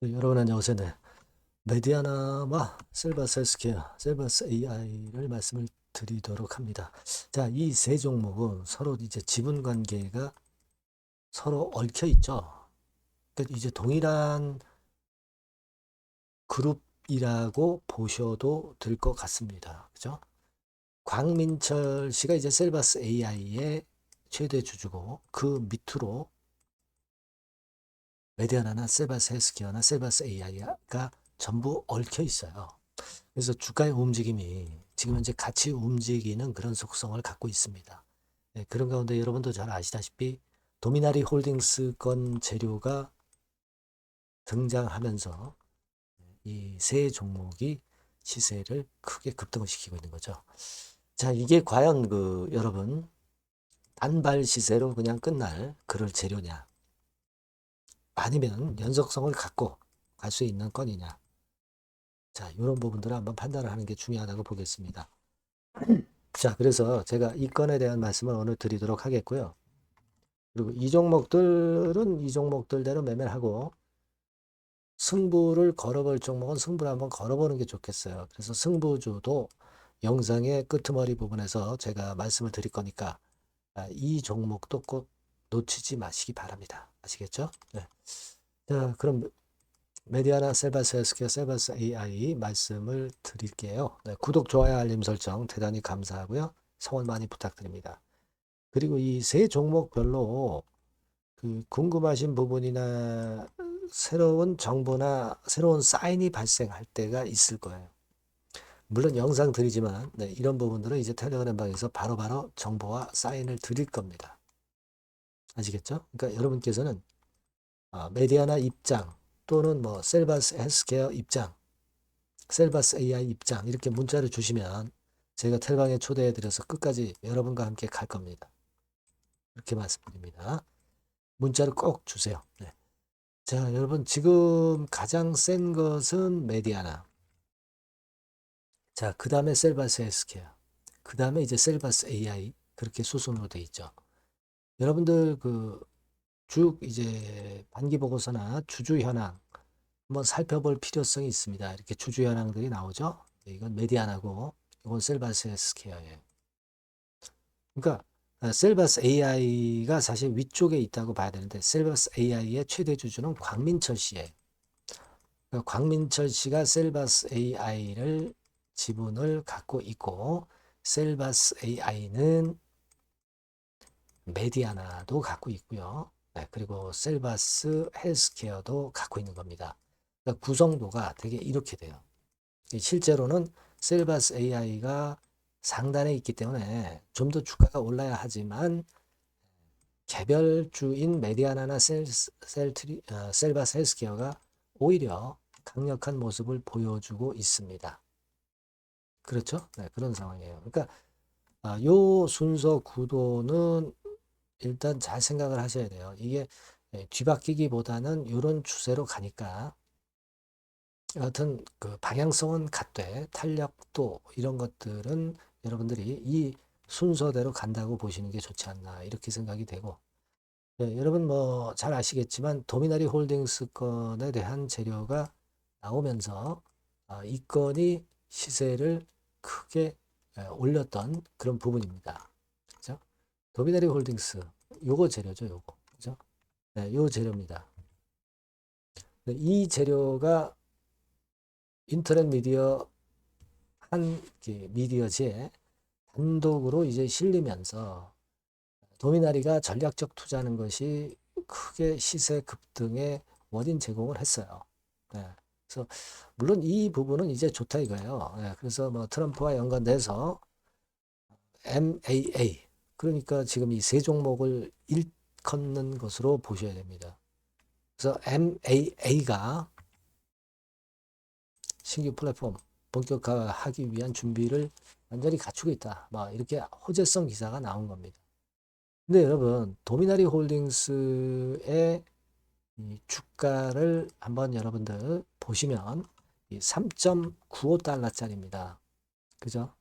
네, 여러분 안녕하세요. 네. 메디아나와 셀바스 헬스케어, 셀바스 AI를 말씀을 드리도록 합니다. 자, 이 세 종목은 서로 이제 지분 관계가 서로 얽혀 있죠. 그러니까 이제 동일한 그룹이라고 보셔도 될 것 같습니다. 그죠? 광민철 씨가 이제 셀바스 AI의 최대 주주고 그 밑으로 메디아나나 셀바스 헬스케어나 셀바스 AI가 전부 얽혀 있어요. 그래서 주가의 움직임이 지금 현재 같이 움직이는 그런 속성을 갖고 있습니다. 네, 그런 가운데 여러분도 잘 아시다시피 도미나리 홀딩스 건 재료가 등장하면서 이 세 종목이 시세를 크게 급등을 시키고 있는 거죠. 자, 이게 과연 여러분 단발 시세로 그냥 끝날 그럴 재료냐? 아니면 연속성을 갖고 갈 수 있는 건이냐? 자, 이런 부분들을 한번 판단을 하는 게 중요하다고 보겠습니다. 자, 그래서 제가 이 건에 대한 말씀을 오늘 드리도록 하겠고요. 그리고 이 종목들은 이 종목들대로 매매를 하고 승부를 걸어볼 종목은 승부를 한번 걸어보는 게 좋겠어요. 그래서 승부주도 영상의 끄트머리 부분에서 제가 말씀을 드릴 거니까 이 종목도 꼭 놓치지 마시기 바랍니다. 아시겠죠? 네. 자, 그럼 메디아나 셀바스 헬스케어, 셀바스 AI 말씀을 드릴게요. 네, 구독, 좋아요, 알림 설정 대단히 감사하고요. 성원 많이 부탁드립니다. 그리고 이 세 종목별로 궁금하신 부분이나 새로운 정보나 새로운 사인이 발생할 때가 있을 거예요. 물론 영상 드리지만 네, 이런 부분들은 이제 텔레그램 방에서 바로바로 정보와 사인을 드릴 겁니다. 아시겠죠? 그러니까 여러분께서는 메디아나 입장 또는 뭐 셀바스 헬스케어 입장, 셀바스 AI 입장 이렇게 문자를 주시면 제가 텔방에 초대해 드려서 끝까지 여러분과 함께 갈 겁니다. 이렇게 말씀드립니다. 문자를 꼭 주세요. 네. 자, 여러분 지금 가장 센 것은 메디아나. 자, 그 다음에 셀바스 헬스케어. 그 다음에 이제 셀바스 AI. 그렇게 수순으로 돼 있죠. 여러분들 쭉 이제 단기 보고서나 주주 현황 한번 살펴볼 필요성이 있습니다. 이렇게 주주 현황들이 나오죠. 이건 메디아나고 이건 셀바스 헬스케어예요. 그러니까 셀바스 AI가 사실 위쪽에 있다고 봐야 되는데 셀바스 AI의 최대 주주는 광민철 씨예요. 광민철 씨가 셀바스 AI를 지분을 갖고 있고 셀바스 AI는 메디아나도 갖고 있고요. 네, 그리고 셀바스 헬스케어도 갖고 있는 겁니다. 그러니까 구성도가 되게 이렇게 돼요. 실제로는 셀바스 AI가 상단에 있기 때문에 좀 더 주가가 올라야 하지만 개별주인 메디아나나 셀바스 헬스케어가 오히려 강력한 모습을 보여주고 있습니다. 그렇죠? 네, 그런 상황이에요. 그러니까 요 순서 구도는 일단 잘 생각을 하셔야 돼요. 이게 뒤바뀌기보다는 이런 추세로 가니까 여하튼 방향성은 같되 탄력도 이런 것들은 여러분들이 이 순서대로 간다고 보시는 게 좋지 않나 이렇게 생각이 되고 여러분 뭐 잘 아시겠지만 도미나리 홀딩스 건에 대한 재료가 나오면서 이 건이 시세를 크게 올렸던 그런 부분입니다. 그죠? 도미나리 홀딩스 요거 재료죠, 요거. 그죠? 네, 요 재료입니다. 네, 이 재료가 인터넷 미디어 한 미디어지에 단독으로 이제 실리면서 도미나리가 전략적 투자하는 것이 크게 시세 급등의 원인 제공을 했어요. 네. 그래서 물론 이 부분은 이제 좋다 이거예요. 네. 그래서 뭐 트럼프와 연관돼서 MAA 그러니까 지금 이 세 종목을 일컫는 것으로 보셔야 됩니다. 그래서 MAA가 신규 플랫폼 본격화하기 위한 준비를 완전히 갖추고 있다. 뭐 이렇게 호재성 기사가 나온 겁니다. 근데 여러분 도미나리 홀딩스의 이 주가를 한번 여러분들 보시면 3.95달러짜리입니다. 그죠?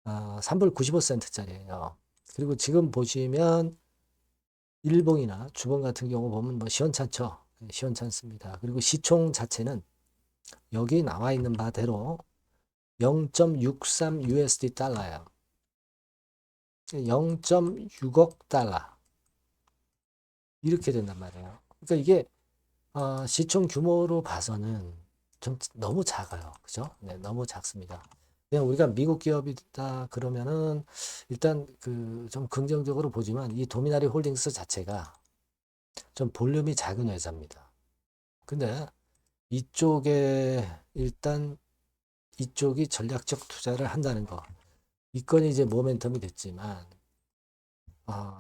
3불 95센트짜리예요. 그리고 지금 보시면 일봉이나 주봉 같은 경우 보면 뭐 시원찮죠. 시원찮습니다. 그리고 시총 자체는 여기 나와 있는 바대로 0.63 USD 달러예요. 0.6억 달러 이렇게 된단 말이에요. 그러니까 이게 시총 규모로 봐서는 좀 너무 작아요. 그죠? 네, 너무 작습니다. 그냥 우리가 미국 기업이다 그러면은 일단 그 좀 긍정적으로 보지만 이 도미나리 홀딩스 자체가 좀 볼륨이 작은 회사입니다. 근데 이쪽에 일단 이쪽이 전략적 투자를 한다는 거. 이 건이 이제 모멘텀이 됐지만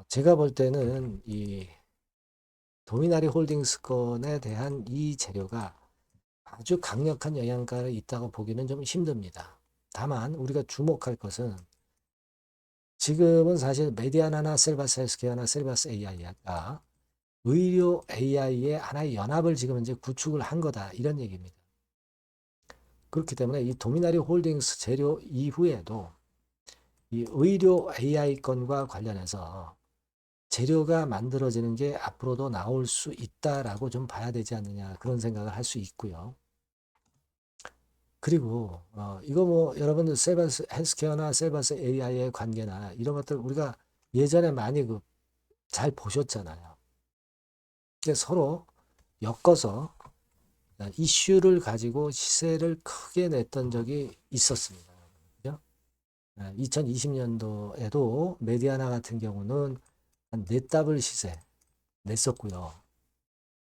제가 볼 때는 이 도미나리 홀딩스 건에 대한 이 재료가 아주 강력한 영향가가 있다고 보기는 좀 힘듭니다. 다만 우리가 주목할 것은 지금은 사실 메디아나나 셀바스 헬스케어나 셀바스 AI가 의료 AI의 하나의 연합을 지금 이제 구축을 한 거다 이런 얘기입니다. 그렇기 때문에 이 도미나리 홀딩스 재료 이후에도 이 의료 AI 건과 관련해서 재료가 만들어지는 게 앞으로도 나올 수 있다라고 좀 봐야 되지 않느냐 그런 생각을 할 수 있고요. 그리고 이거 뭐 여러분들 셀바스 헬스케어나 셀바스 AI의 관계나 이런 것들 우리가 예전에 많이 잘 보셨잖아요. 근데 서로 엮어서 이슈를 가지고 시세를 크게 냈던 적이 있었습니다. 그죠? 2020년도에도 메디아나 같은 경우는 한 4더블 시세 냈었고요.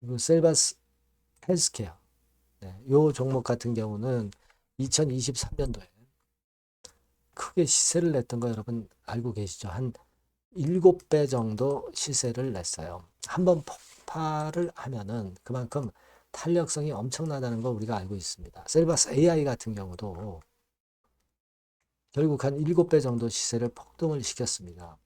그리고 셀바스 헬스케어 요 종목 같은 경우는 2023년도에 크게 시세를 냈던 거 여러분 알고 계시죠? 한 7배 정도 시세를 냈어요. 한번 폭발을 하면은 그만큼 탄력성이 엄청나다는 거 우리가 알고 있습니다. 셀바스 AI 같은 경우도 결국 한 7배 정도 시세를 폭등을 시켰습니다.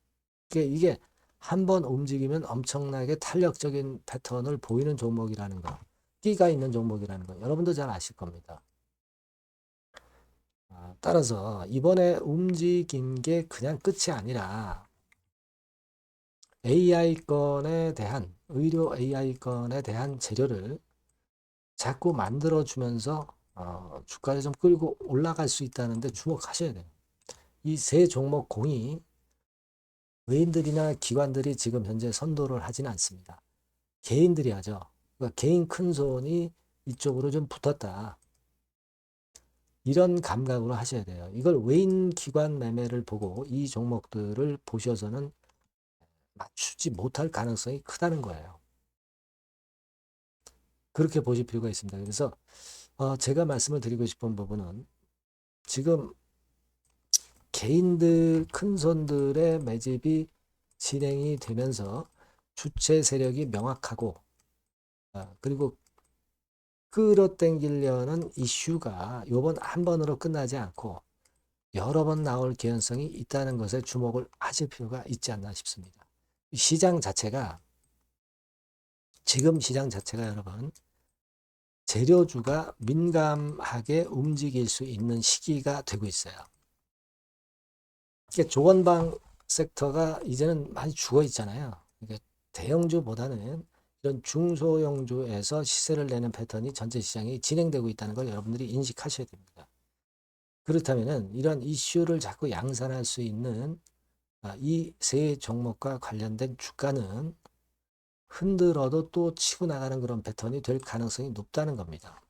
이게 한번 움직이면 엄청나게 탄력적인 패턴을 보이는 종목이라는 거, 끼가 있는 종목이라는 거 여러분도 잘 아실 겁니다. 따라서 이번에 움직인 게 그냥 끝이 아니라 AI건에 대한 의료 AI건에 대한 재료를 자꾸 만들어주면서 주가를 좀 끌고 올라갈 수 있다는데 주목하셔야 돼요. 이 세 종목 공이 외인들이나 기관들이 지금 현재 선도를 하지는 않습니다. 개인들이 하죠. 그러니까 개인 큰손이 이쪽으로 좀 붙었다. 이런 감각으로 하셔야 돼요. 이걸 외인 기관 매매를 보고 이 종목들을 보셔서는 맞추지 못할 가능성이 크다는 거예요. 그렇게 보실 필요가 있습니다. 그래서 제가 말씀을 드리고 싶은 부분은 지금 개인들 큰손들의 매집이 진행이 되면서 주체 세력이 명확하고 그리고 끌어당기려는 이슈가 요번 한 번으로 끝나지 않고 여러 번 나올 개연성이 있다는 것에 주목을 하실 필요가 있지 않나 싶습니다. 시장 자체가 지금 시장 자체가 여러분 재료주가 민감하게 움직일 수 있는 시기가 되고 있어요. 조건방 섹터가 이제는 많이 죽어 있잖아요. 그러니까 대형주보다는 이런 중소형주에서 시세를 내는 패턴이 전체 시장이 진행되고 있다는 걸 여러분들이 인식하셔야 됩니다. 그렇다면은 이런 이슈를 자꾸 양산할 수 있는 이 세 종목과 관련된 주가는 흔들어도 또 치고 나가는 그런 패턴이 될 가능성이 높다는 겁니다.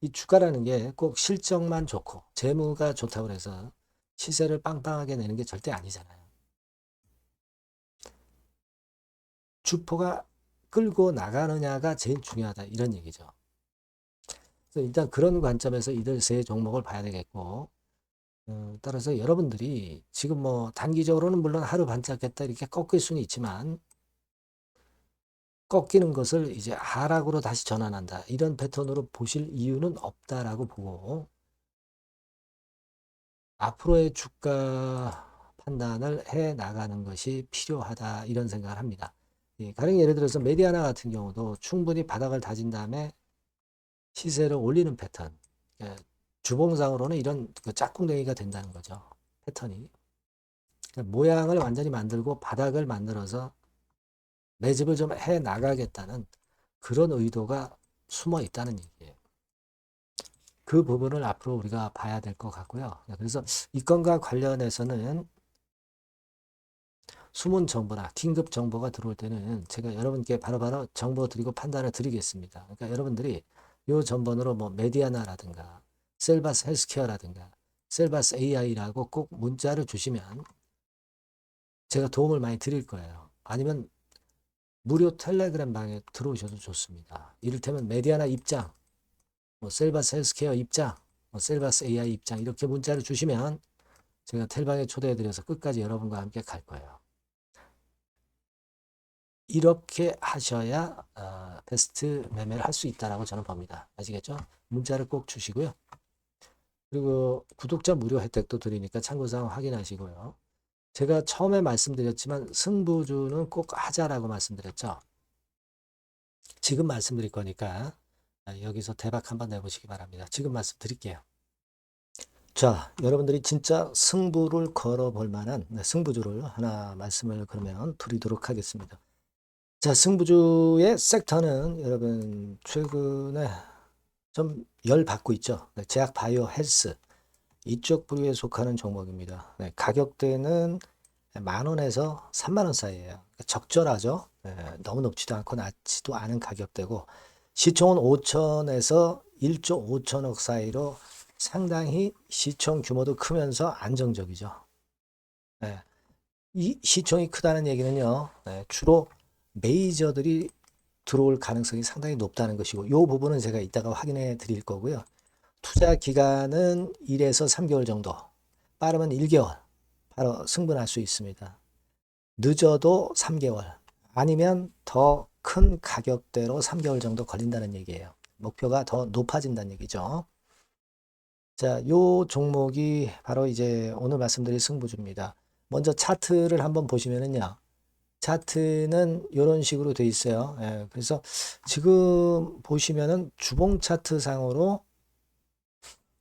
이 주가라는 게 꼭 실적만 좋고 재무가 좋다고 해서 시세를 빵빵하게 내는 게 절대 아니잖아요. 주포가 끌고 나가느냐가 제일 중요하다 이런 얘기죠. 그래서 일단 그런 관점에서 이들 세 종목을 봐야 되겠고 따라서 여러분들이 지금 뭐 단기적으로는 물론 하루 반짝했다 이렇게 꺾일 수는 있지만 꺾이는 것을 이제 하락으로 다시 전환한다 이런 패턴으로 보실 이유는 없다라고 보고 앞으로의 주가 판단을 해 나가는 것이 필요하다 이런 생각을 합니다. 가령 예를 들어서 메디아나 같은 경우도 충분히 바닥을 다진 다음에 시세를 올리는 패턴 주봉상으로는 이런 짝꿍댕이가 된다는 거죠. 패턴이 모양을 완전히 만들고 바닥을 만들어서 매집을 좀 해 나가겠다는 그런 의도가 숨어 있다는 얘기예요. 그 부분을 앞으로 우리가 봐야 될 것 같고요. 그래서 이 건과 관련해서는 숨은 정보나 긴급 정보가 들어올 때는 제가 여러분께 바로바로 정보 드리고 판단을 드리겠습니다. 그러니까 여러분들이 이 전번으로 뭐 메디아나라든가 셀바스 헬스케어라든가 셀바스 AI라고 꼭 문자를 주시면 제가 도움을 많이 드릴 거예요. 아니면 무료 텔레그램 방에 들어오셔도 좋습니다. 이를테면 메디아나 입장, 뭐 셀바스 헬스케어 입장, 뭐 셀바스 AI 입장 이렇게 문자를 주시면 제가 텔방에 초대해드려서 끝까지 여러분과 함께 갈 거예요. 이렇게 하셔야 베스트 매매를 할 수 있다라고 저는 봅니다. 아시겠죠? 문자를 꼭 주시고요. 그리고 구독자 무료 혜택도 드리니까 참고사항 확인하시고요. 제가 처음에 말씀드렸지만 승부주는 꼭 하자라고 말씀드렸죠. 지금 말씀드릴 거니까 여기서 대박 한번 내보시기 바랍니다. 지금 말씀드릴게요. 자, 여러분들이 진짜 승부를 걸어볼 만한 승부주를 하나 말씀을 그러면 드리도록 하겠습니다. 자, 승부주의 섹터는 여러분 최근에 좀 열 받고 있죠. 제약 바이오 헬스 이쪽 부류에 속하는 종목입니다. 가격대는 10,000원에서 30,000원 사이에요. 적절하죠. 너무 높지도 않고 낮지도 않은 가격대고 시총은 5천에서 1조 5천억 사이로 상당히 시총 규모도 크면서 안정적이죠. 이 시총이 크다는 얘기는요. 주로 메이저들이 들어올 가능성이 상당히 높다는 것이고 이 부분은 제가 이따가 확인해 드릴 거고요. 투자 기간은 1에서 3개월 정도, 빠르면 1개월 바로 승분할 수 있습니다. 늦어도 3개월, 아니면 더 큰 가격대로 3개월 정도 걸린다는 얘기예요. 목표가 더 높아진다는 얘기죠. 자, 요 종목이 바로 이제 오늘 말씀드릴 승부주입니다. 먼저 차트를 한번 보시면은요. 차트는 이런 식으로 돼 있어요. 그래서 지금 보시면은 주봉 차트 상으로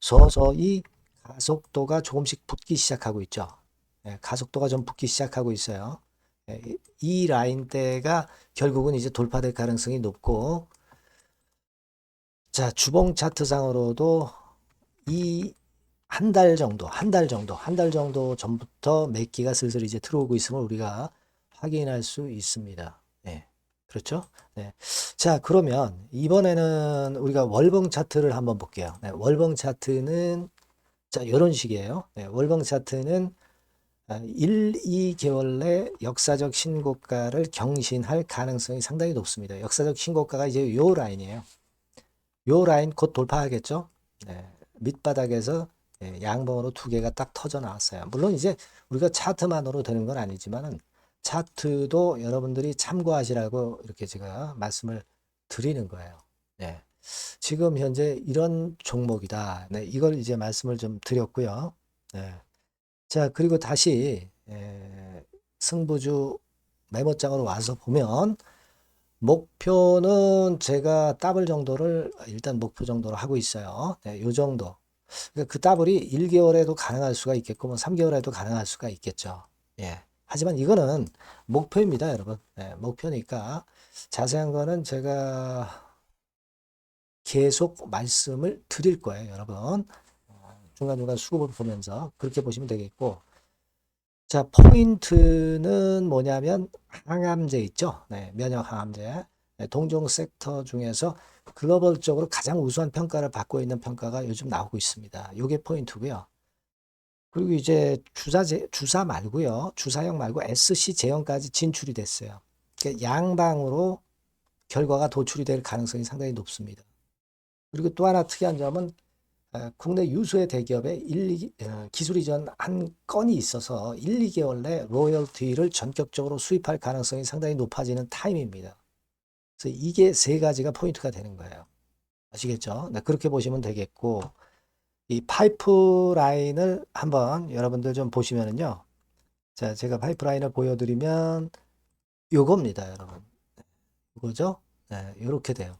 서서히 가속도가 조금씩 붙기 시작하고 있죠. 가속도가 좀 붙기 시작하고 있어요. 이 라인대가 결국은 이제 돌파될 가능성이 높고, 자, 주봉 차트상으로도 이 한 달 정도 전부터 매기가 슬슬 이제 들어오고 있음을 우리가 확인할 수 있습니다. 네. 그렇죠? 네. 자, 그러면 이번에는 우리가 월봉 차트를 한번 볼게요. 네, 월봉 차트는 자, 이런 식이에요. 네, 월봉 차트는 1, 2개월 내 역사적 신고가를 경신할 가능성이 상당히 높습니다. 역사적 신고가가 이제 요 라인이에요. 요 라인 곧 돌파하겠죠? 네, 밑바닥에서 양봉으로 두 개가 딱 터져 나왔어요. 물론 이제 우리가 차트만으로 되는 건 아니지만은 차트도 여러분들이 참고하시라고 이렇게 제가 말씀을 드리는 거예요. 네. 지금 현재 이런 종목이다. 네, 이걸 이제 말씀을 좀 드렸고요. 네. 자, 그리고 다시 승부주 메모장으로 와서 보면 목표는 제가 더블 정도를 일단 목표 정도로 하고 있어요. 네, 요 정도. 그러니까 그 더블이 1개월에도 가능할 수가 있겠고 뭐 3개월에도 가능할 수가 있겠죠. 예. 하지만 이거는 목표입니다, 여러분. 네, 목표니까 자세한 거는 제가 계속 말씀을 드릴 거예요, 여러분. 중간중간 수급을 보면서 그렇게 보시면 되겠고. 자, 포인트는 뭐냐면 항암제 있죠? 네, 면역 항암제. 네, 동종 섹터 중에서 글로벌적으로 가장 우수한 평가를 받고 있는 평가가 요즘 나오고 있습니다. 요게 포인트고요. 그리고 이제 주사 말고요. 주사형 말고 SC 제형까지 진출이 됐어요. 그러니까 양방으로 결과가 도출이 될 가능성이 상당히 높습니다. 그리고 또 하나 특이한 점은 국내 유수의 대기업에 기술 이전 한 건이 있어서 1, 2개월 내 로열티를 전격적으로 수입할 가능성이 상당히 높아지는 타임입니다. 그래서 이게 세 가지가 포인트가 되는 거예요. 아시겠죠? 네, 그렇게 보시면 되겠고, 이 파이프라인을 한번 여러분들 좀 보시면은요. 자, 제가 파이프라인을 보여드리면 요겁니다, 여러분. 이거죠? 네, 이렇게 돼요.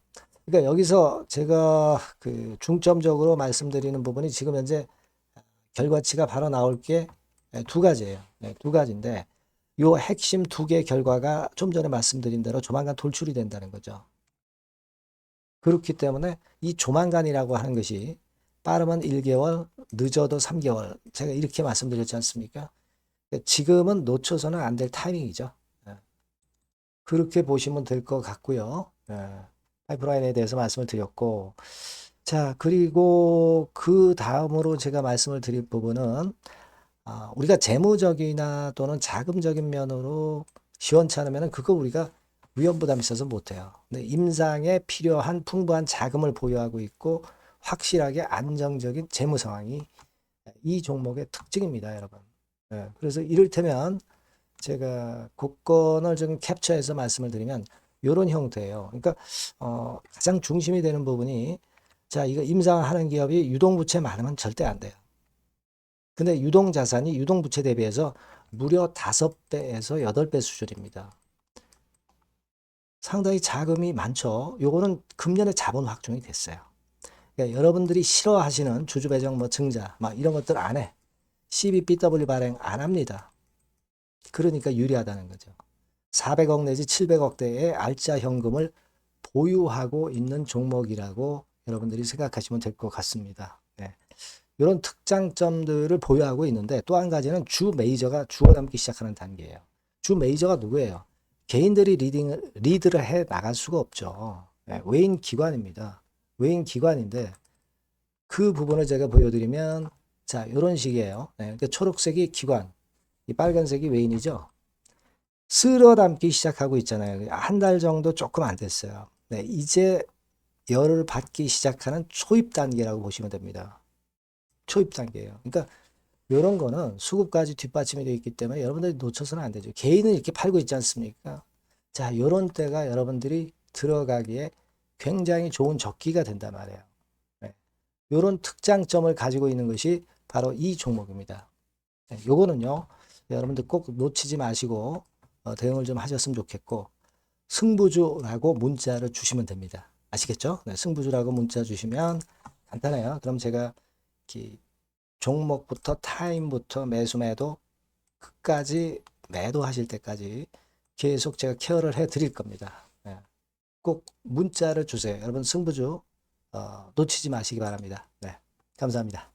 그러니까 여기서 제가 그 중점적으로 말씀드리는 부분이 지금 현재 결과치가 바로 나올 게 두 가지예요. 네, 두 가지인데 요 핵심 두 개 결과가 좀 전에 말씀드린 대로 조만간 돌출이 된다는 거죠. 그렇기 때문에 이 조만간이라고 하는 것이 빠르면 1개월, 늦어도 3개월. 제가 이렇게 말씀드렸지 않습니까? 지금은 놓쳐서는 안 될 타이밍이죠. 예. 그렇게 보시면 될 것 같고요. 예. 파이프라인에 대해서 말씀을 드렸고, 자, 그리고 그 다음으로 제가 말씀을 드릴 부분은, 우리가 재무적이나 또는 자금적인 면으로 시원찮으면 그거 우리가 위험 부담이 있어서 못해요. 근데 임상에 필요한 풍부한 자금을 보유하고 있고 확실하게 안정적인 재무 상황이 이 종목의 특징입니다, 여러분. 예, 그래서 이를테면 제가 국권을 좀 캡처해서 말씀을 드리면 이런 형태예요. 그러니까 가장 중심이 되는 부분이 자, 이거 임상하는 기업이 유동부채 많으면 절대 안 돼요. 근데 유동자산이 유동부채 대비해서 무려 5배에서 8배 수준입니다. 상당히 자금이 많죠. 요거는 금년에 자본 확정이 됐어요. 그러니까 여러분들이 싫어하시는 주주배정 뭐 증자 막 이런 것들 안 해. CBBW 발행 안 합니다. 그러니까 유리하다는 거죠. 400억 내지 700억대의 알짜 현금을 보유하고 있는 종목이라고 여러분들이 생각하시면 될 것 같습니다. 네. 이런 특장점들을 보유하고 있는데 또 한 가지는 주 메이저가 주워담기 시작하는 단계예요. 주 메이저가 누구예요? 개인들이 리드를 해 나갈 수가 없죠. 네, 외인 기관입니다. 외인 기관인데 그 부분을 제가 보여드리면 자 이런 식이에요. 네, 그러니까 초록색이 기관, 이 빨간색이 외인이죠. 쓸어 담기 시작하고 있잖아요. 한 달 정도 조금 안 됐어요. 네, 이제 열을 받기 시작하는 초입 단계라고 보시면 됩니다. 초입 단계예요. 그러니까 이런 거는 수급까지 뒷받침이 되어 있기 때문에 여러분들이 놓쳐서는 안 되죠. 개인은 이렇게 팔고 있지 않습니까? 자, 이런 때가 여러분들이 들어가기에 굉장히 좋은 적기가 된단 말이에요. 네. 이런 특장점을 가지고 있는 것이 바로 이 종목입니다. 네, 요거는요, 여러분들 꼭 놓치지 마시고 대응을 좀 하셨으면 좋겠고, 승부주라고 문자를 주시면 됩니다. 아시겠죠? 네, 승부주라고 문자 주시면 간단해요. 그럼 제가 이렇게 종목부터 타임부터 매수 매도 끝까지 매도하실 때까지 계속 제가 케어를 해 드릴 겁니다. 네. 꼭 문자를 주세요. 여러분 승부주 놓치지 마시기 바랍니다. 네, 감사합니다.